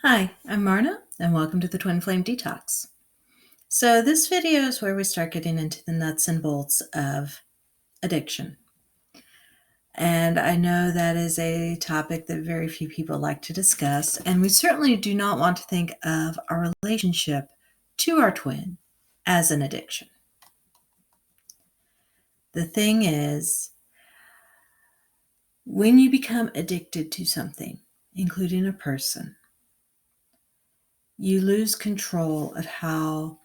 Hi, I'm Marna, and welcome to the Twin Flame Detox. So, this video is where we start getting into the nuts and bolts of addiction. And I know that is a topic that very few people like to discuss, and we certainly do not want to think of our relationship to our twin as an addiction. The thing is, when you become addicted to something, including a person, you lose control of how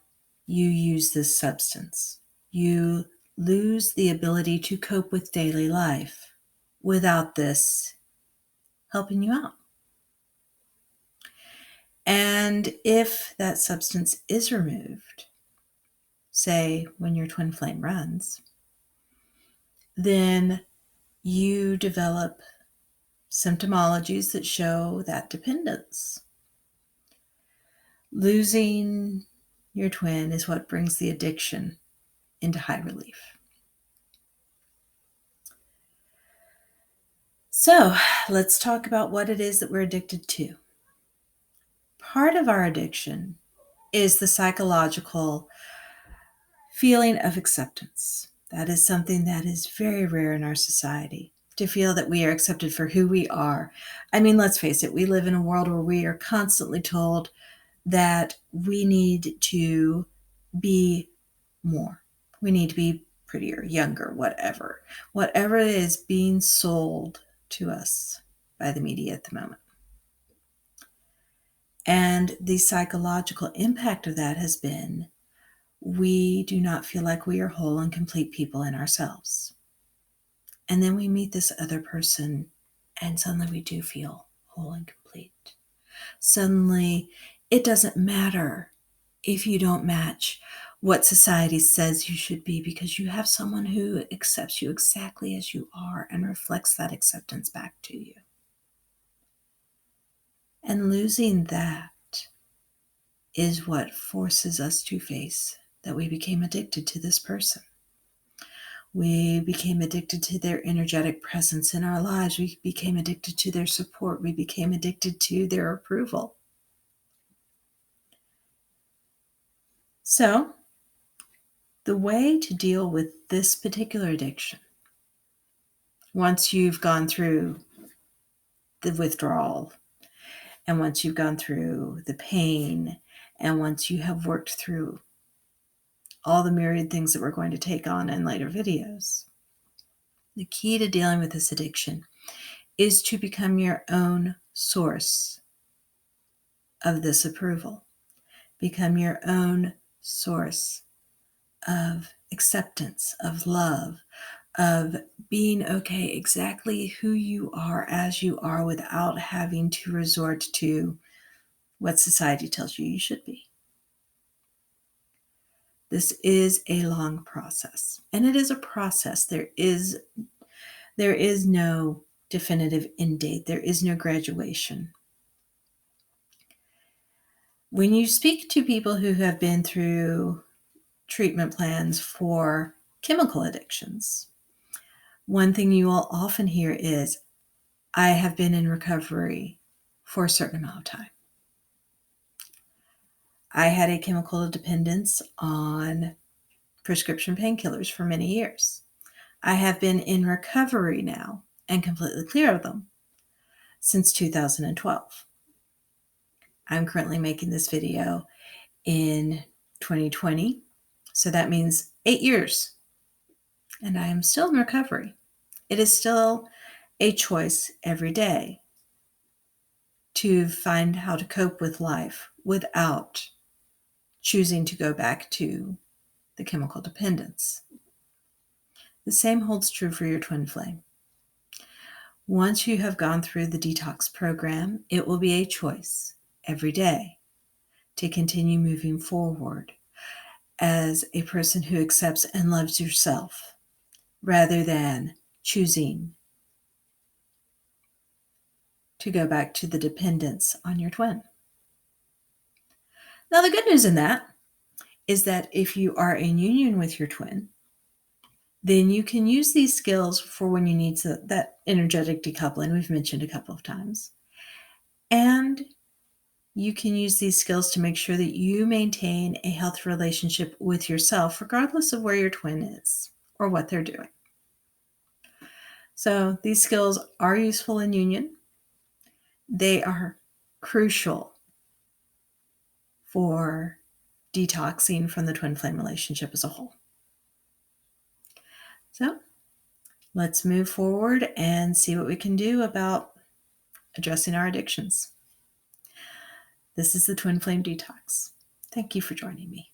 you use this substance. You lose the ability to cope with daily life without this helping you out. And if that substance is removed, say when your twin flame runs, then you develop symptomologies that show that dependence. Losing your twin is what brings the addiction into high relief. So let's talk about what it is that we're addicted to. Part of our addiction is the psychological feeling of acceptance. That is something that is very rare in our society, to feel that we are accepted for who we are. I mean, let's face it, we live in a world where we are constantly told that we need to be more. We need to be prettier, younger, whatever. Whatever is being sold to us by the media at the moment. And the psychological impact of that has been we do not feel like we are whole and complete people in ourselves. And then we meet this other person, and suddenly we do feel whole and complete. Suddenly, it doesn't matter if you don't match what society says you should be, because you have someone who accepts you exactly as you are and reflects that acceptance back to you. And losing that is what forces us to face that we became addicted to this person. We became addicted to their energetic presence in our lives. We became addicted to their support. We became addicted to their approval. So, the way to deal with this particular addiction, once you've gone through the withdrawal, and once you've gone through the pain, and once you have worked through all the myriad things that we're going to take on in later videos, the key to dealing with this addiction is to become your own source of this approval. Become your own source of acceptance, of love, of being okay exactly who you are as you are without having to resort to what society tells you you should be. This is a long process, and it is a process. There is no definitive end date. There is no graduation. When you speak to people who have been through treatment plans for chemical addictions, one thing you will often hear is, I have been in recovery for a certain amount of time. I had a chemical dependence on prescription painkillers for many years. I have been in recovery now and completely clear of them since 2012. I'm currently making this video in 2020, so that means 8 years, and I am still in recovery. It is still a choice every day to find how to cope with life without choosing to go back to the chemical dependence. The same holds true for your twin flame. Once you have gone through the detox program, it will be a choice every day to continue moving forward as a person who accepts and loves yourself, rather than choosing to go back to the dependence on your twin. Now, the good news in that is that if you are in union with your twin, then you can use these skills for when you need that energetic decoupling we've mentioned a couple of times. And you can use these skills to make sure that you maintain a healthy relationship with yourself, regardless of where your twin is or what they're doing. So these skills are useful in union. They are crucial for detoxing from the twin flame relationship as a whole. So let's move forward and see what we can do about addressing our addictions. This is the Twin Flame Detox. Thank you for joining me.